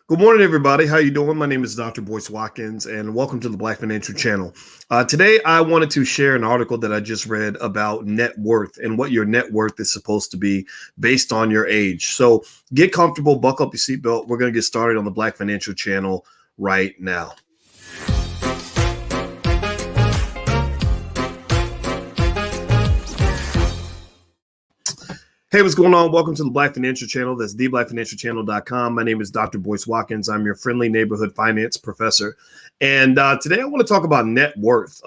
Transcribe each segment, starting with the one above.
Good morning, everybody. How you doing? My name is Dr. Boyce Watkins, and welcome to the Black Financial Channel. Today, I wanted to share an article that I just read about net worth and what your net worth is supposed to be based on your age. So get comfortable, buckle up your seatbelt. We're going to get started on the Black Financial Channel right now. Hey, what's going on? Welcome to the Black Financial Channel. That's theblackfinancialchannel.com. My name is Dr. Boyce Watkins. I'm your friendly neighborhood finance professor. And today I want to talk about net worth.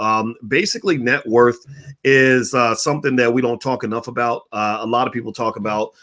Basically, net worth is something that we don't talk enough about. A lot of people talk about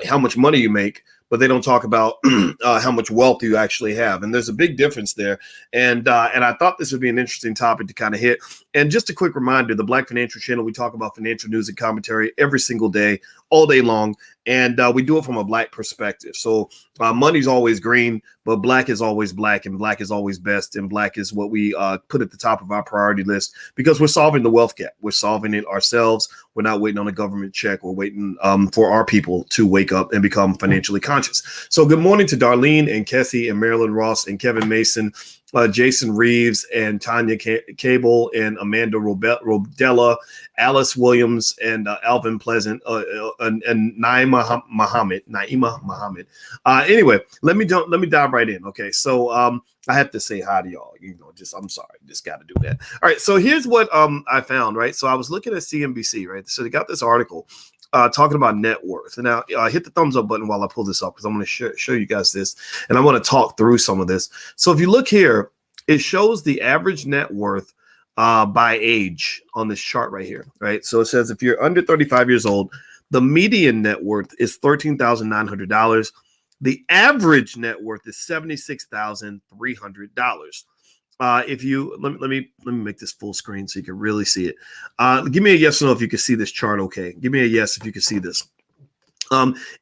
how much money you make, but they don't talk about how much wealth you actually have. And there's a big difference there. And I thought this would be an interesting topic to kind of hit. And just a quick reminder, the Black Financial Channel, we talk about financial news and commentary every single day, all day long. And we do it from a Black perspective. So money's always green, but Black is always Black, and Black is always best. And Black is what we put at the top of our priority list because we're solving the wealth gap. We're solving it ourselves. We're not waiting on a government check. We're waiting for our people to wake up and become financially conscious. So good morning to Darlene and Kessie and Marilyn Ross and Kevin Mason, Jason Reeves and Tanya Cable and Amanda Rodella, Alice Williams and Alvin Pleasant and Naima Muhammad. Anyway, let me dive right in. Okay, so I have to say hi to y'all. I'm sorry, just got to do that. All right, so here's what I found. Right, so I was looking at CNBC. Right, so they got this article talking about net worth. And now hit the thumbs up button while I pull this up because I'm going to show you guys this, and I want to talk through some of this. So if you look here, it shows the average net worth by age on this chart right here, right? So it says if you're under 35 years old, the median net worth is $13,900. The average net worth is $76,300. If you let me make this full screen so you can really see it. Give me a yes or no if you can see this chart. Okay, give me a yes if you can see this.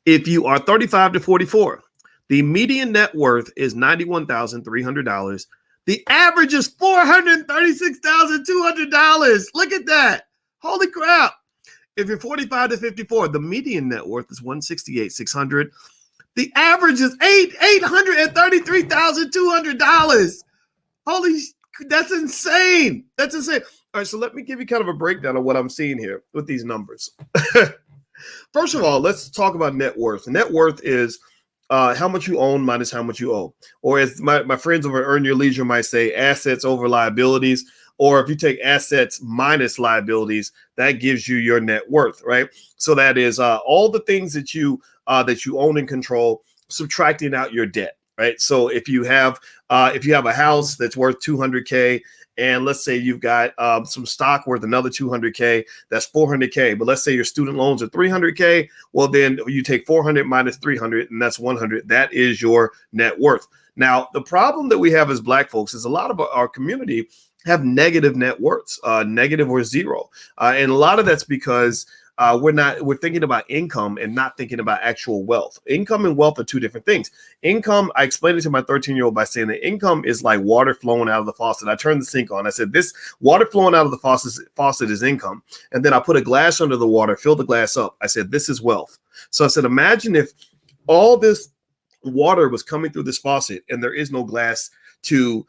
If you are 35 to 44, the median net worth is $91,300. The average is $436,200. Look at that! Holy crap! If you're 45 to 54, the median net worth is $168,600. The average is $833,200. Holy, that's insane. That's insane. All right, so let me give you kind of a breakdown of what I'm seeing here with these numbers. First of all, let's talk about net worth. Net worth is how much you own minus how much you owe. Or as my friends over at Earn Your Leisure might say, assets over liabilities. Or if you take assets minus liabilities, that gives you your net worth, right? So that is all the things that you own and control, subtracting out your debt. Right. So if you have a house that's worth $200K, and let's say you've got some stock worth another $200K, that's $400K. But let's say your student loans are $300K. Well, then you take 400 minus 300, and that's 100. That is your net worth. Now, the problem that we have as Black folks is a lot of our community have negative net worths, negative or zero. And a lot of that's because we're thinking about income and not thinking about actual wealth. Income and wealth are two different things. Income, I explained it to my 13-year-old by saying that income is like water flowing out of the faucet. I turned the sink on. I said, this water flowing out of the faucet is income. And then I put a glass under the water, filled the glass up. I said, this is wealth. So I said, imagine if all this water was coming through this faucet and there is no glass to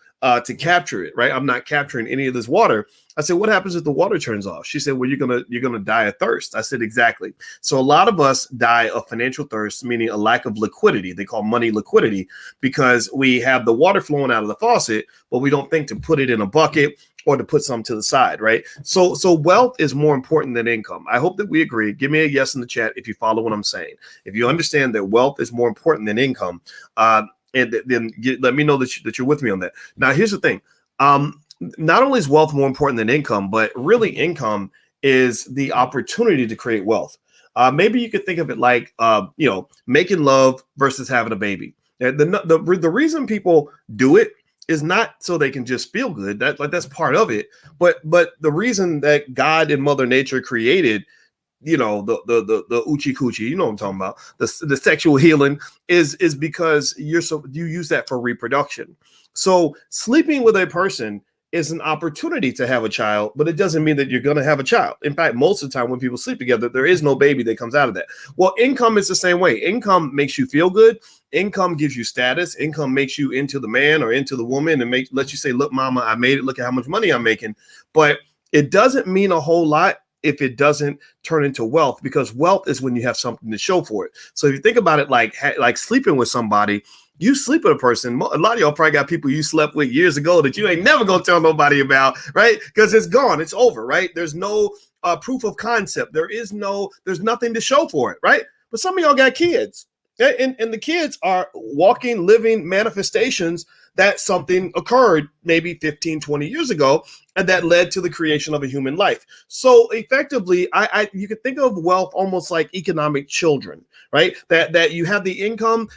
capture it, right? I'm not capturing any of this water. I said, what happens if the water turns off? She said, well, you're gonna die of thirst. I said, exactly. So a lot of us die of financial thirst, meaning a lack of liquidity. They call money liquidity because we have the water flowing out of the faucet, but we don't think to put it in a bucket or to put some to the side, right? So wealth is more important than income. I hope that we agree. Give me a yes in the chat if you follow what I'm saying. If you understand that wealth is more important than income, and then let me know that you're with me on that. Now, here's the thing. Not only is wealth more important than income, but really income is the opportunity to create wealth. Maybe you could think of it like, making love versus having a baby. The reason people do it is not so they can just feel good. That's part of it. But the reason that God and Mother Nature created, the uchi coochie, you know what I'm talking about, the sexual healing is because you use that for reproduction. So sleeping with a person is an opportunity to have a child, but it doesn't mean that you're going to have a child. In fact, most of the time when people sleep together, there is no baby that comes out of that. Well, income is the same way. Income makes you feel good. Income gives you status. Income makes you into the man or into the woman and lets you say, look, mama, I made it. Look at how much money I'm making. But it doesn't mean a whole lot if it doesn't turn into wealth, because wealth is when you have something to show for it. So if you think about it like sleeping with somebody, you sleep with a person. A lot of y'all probably got people you slept with years ago that you ain't never gonna tell nobody about, right? Because it's gone, it's over, right? There's no proof of concept. There's nothing to show for it, right? But some of y'all got kids, and the kids are walking, living manifestations that something occurred maybe 15, 20 years ago, and that led to the creation of a human life. So effectively, you could think of wealth almost like economic children, right? That you have the income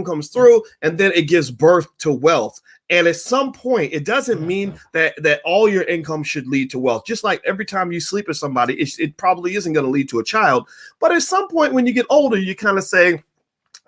comes through, and then it gives birth to wealth. And at some point, it doesn't mean that all your income should lead to wealth. Just like every time you sleep with somebody, it probably isn't going to lead to a child. But at some point, when you get older, you kind of say,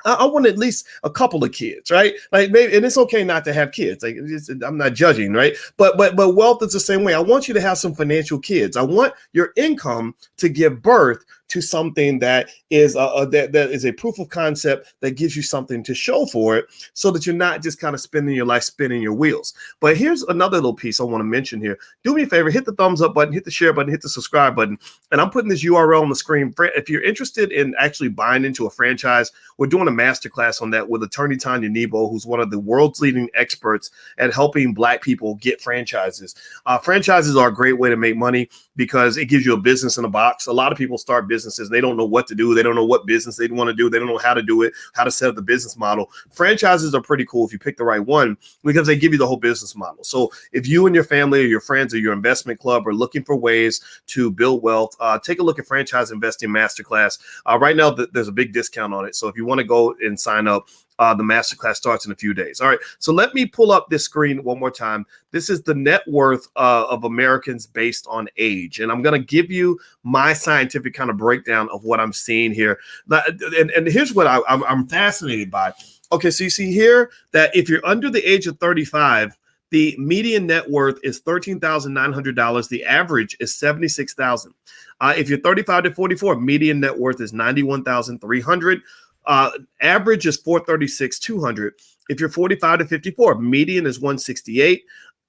I want at least a couple of kids, right? Like maybe, and it's okay not to have kids. Like I'm not judging, right? But wealth is the same way. I want you to have some financial kids. I want your income to give birth to something that is that is a proof of concept that gives you something to show for it, so that you're not just kind of spending your life spinning your wheels. But here's another little piece I want to mention here. Do me a favor, hit the thumbs up button, hit the share button, hit the subscribe button, and I'm putting this URL on the screen. If you're interested in actually buying into a franchise, we're doing a masterclass on that with attorney Tanya Nebo, who's one of the world's leading experts at helping Black people get franchises. Franchises are a great way to make money because it gives you a business in a box. A lot of people start businesses. They don't know what to do. They don't know what business they want to do. They don't know how to do it, how to set up the business model. Franchises are pretty cool if you pick the right one, because they give you the whole business model. So if you and your family or your friends or your investment club are looking for ways to build wealth, take a look at Franchise Investing Masterclass. Right now, there's a big discount on it. So if you want to go and sign up, the masterclass starts in a few days. All right. So let me pull up this screen one more time. This is the net worth of Americans based on age. And I'm going to give you my scientific kind of breakdown of what I'm seeing here. And here's what I'm fascinated by. Okay. So you see here that if you're under the age of 35, the median net worth is $13,900. The average is $76,000. If you're 35 to 44, median net worth is $91,300. Average is $436,200. If you're 45 to 54, median is $168.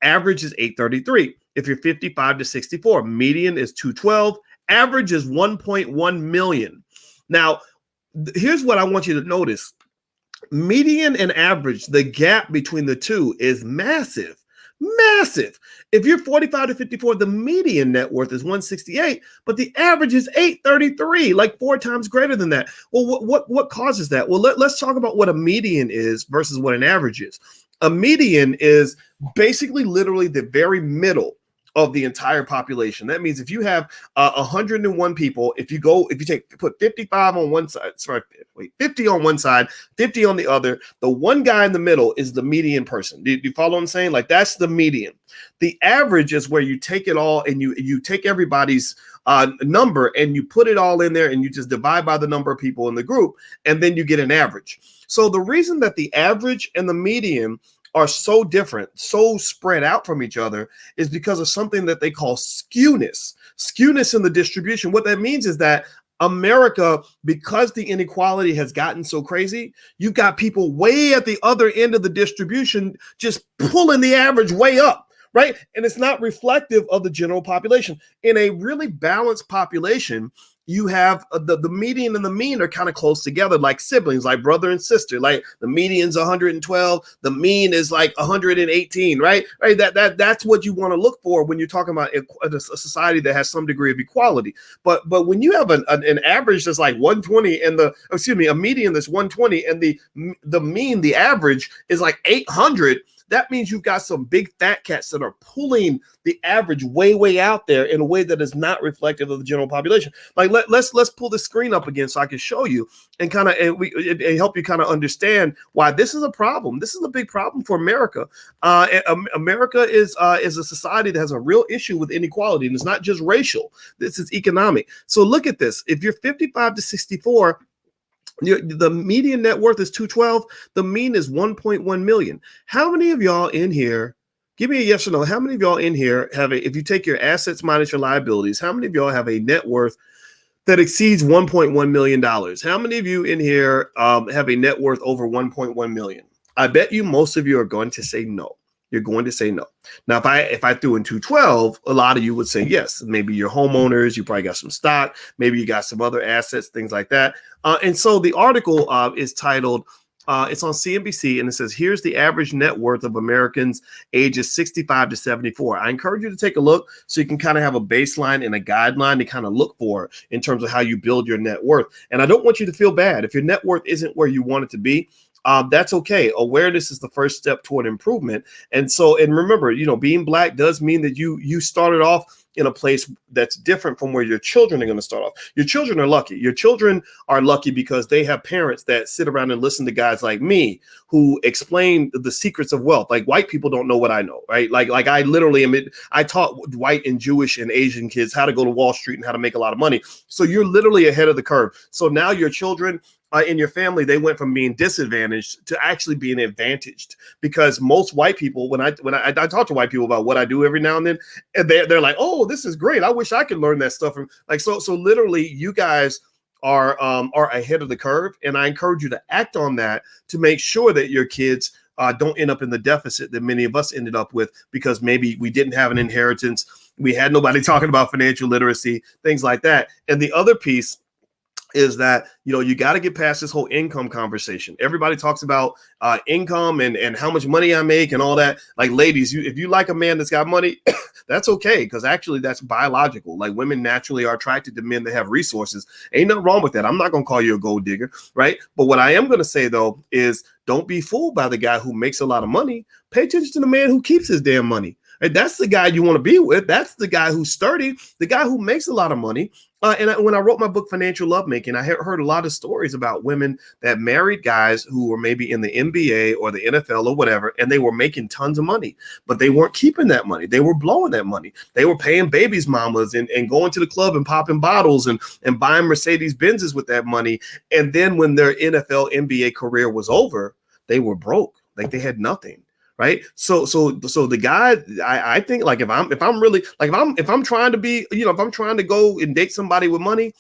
Average is $833. If you're 55 to 64, median is $212. Average is $1.1 million. Now, here's what I want you to notice. Median and average, the gap between the two is massive. Massive. If you're 45 to 54, the median net worth is 168, but the average is 833, like 4 times greater than that. Well, what causes that? Well, let's talk about what a median is versus what an average is. A median is basically literally the very middle of the entire population. That means if you have 101 people, if you put 55 on one side, 50 on one side, 50 on the other, the one guy in the middle is the median person. Do you follow what I'm saying? Like that's the median. The average is where you take it all and you take everybody's number and you put it all in there and you just divide by the number of people in the group, and then you get an average. So the reason that the average and the median are so different, so spread out from each other, is because of something that they call skewness. Skewness in the distribution. What that means is that America, because the inequality has gotten so crazy, you've got people way at the other end of the distribution just pulling the average way up, right? And it's not reflective of the general population. In a really balanced population, you have the median and the mean are kind of close together, like siblings, like brother and sister. Like the median's 112, the mean is like 118, right? Right. That's what you want to look for when you're talking about a society that has some degree of equality. But when you have an average that's like 120 and a median that's 120 and the mean, the average is like 800. That means you've got some big fat cats that are pulling the average way out there in a way that is not reflective of the general population. Like let's pull the screen up again so I can show you and kind of and help you kind of understand why this is a problem. This is a big problem for America. America is a society that has a real issue with inequality, and it's not just racial. This is economic. So look at this. If you're 55 to 64. The median net worth is 212. The mean is 1.1 million. How many of y'all in here Give me a yes or no. How many of y'all in here have if you take your assets minus your liabilities, how many of y'all have a net worth that exceeds $1.1 million? How many of you in here have a net worth over 1.1 million? I bet you most of you are going to say no. You're going to say no. Now, if I threw in 212, a lot of you would say yes. Maybe you're homeowners. You probably got some stock. Maybe you got some other assets, things like that. And so the article is titled, it's on CNBC, and it says, here's the average net worth of Americans ages 65 to 74. I encourage you to take a look so you can kind of have a baseline and a guideline to kind of look for in terms of how you build your net worth. And I don't want you to feel bad. If your net worth isn't where you want it to be, that's okay. Awareness is the first step toward improvement. And remember, being Black does mean that you started off in a place that's different from where your children are going to start off. Your children are lucky. Your children are lucky because they have parents that sit around and listen to guys like me who explain the secrets of wealth. Like, white people don't know what I know, right? Like I literally I taught white and Jewish and Asian kids how to go to Wall Street and how to make a lot of money. So you're literally ahead of the curve. So now your children in your family, they went from being disadvantaged to actually being advantaged, because most white people, when I talk to white people about what I do every now and then, and they're like, oh, this is great. I wish I could learn that stuff. From so literally you guys are ahead of the curve. And I encourage you to act on that to make sure that your kids don't end up in the deficit that many of us ended up with, because maybe we didn't have an inheritance. We had nobody talking about financial literacy, things like that. And the other piece is that, you got to get past this whole income conversation. Everybody talks about income and how much money I make and all that. Like, ladies, if you like a man that's got money, that's okay, because actually that's biological. Like, women naturally are attracted to men that have resources. Ain't nothing wrong with that. I'm not going to call you a gold digger, right? But what I am going to say, though, is don't be fooled by the guy who makes a lot of money. Pay attention to the man who keeps his damn money. And that's the guy you want to be with. That's the guy who's sturdy, the guy who makes a lot of money. When I wrote my book, Financial Lovemaking, I heard a lot of stories about women that married guys who were maybe in the NBA or the NFL or whatever, and they were making tons of money, but they weren't keeping that money. They were blowing that money. They were paying babies' mamas and going to the club and popping bottles and buying Mercedes Benzes with that money. And then when their NFL, NBA career was over, they were broke. Like, they had nothing. Right. So the guy, I think, like, if I'm trying to be, if I'm trying to go and date somebody with money,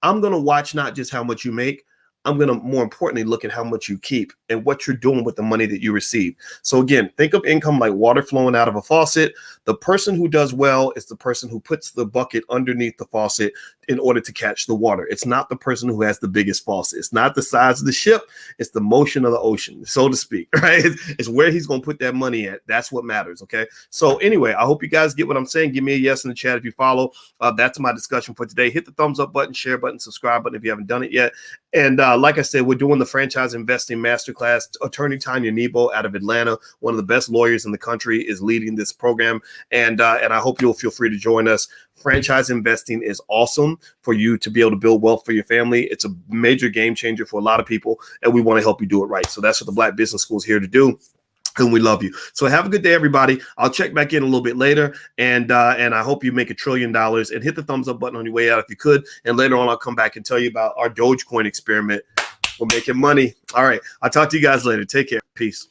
I'm going to watch not just how much you make. I'm going to more importantly look at how much you keep and what you're doing with the money that you receive. So again, think of income like water flowing out of a faucet. The person who does well is the person who puts the bucket underneath the faucet in order to catch the water. It's not the person who has the biggest faucet. It's not the size of the ship. It's the motion of the ocean, so to speak, right? It's where he's going to put that money at. That's what matters. Okay. So anyway, I hope you guys get what I'm saying. Give me a yes in the chat if you follow. That's my discussion for today. Hit the thumbs up button, share button, subscribe button if you haven't done it yet. And like I said, we're doing the Franchise Investing Masterclass. Attorney Tanya Nebo out of Atlanta, one of the best lawyers in the country, is leading this program. And I hope you'll feel free to join us. Franchise investing is awesome for you to be able to build wealth for your family. It's a major game changer for a lot of people, and we want to help you do it right. So that's what the Black Business School is here to do. And we love you. So have a good day, everybody. I'll check back in a little bit later. And I hope you make $1 trillion, and hit the thumbs up button on your way out if you could. And later on, I'll come back and tell you about our Dogecoin experiment. We're making money. All right. I'll talk to you guys later. Take care. Peace.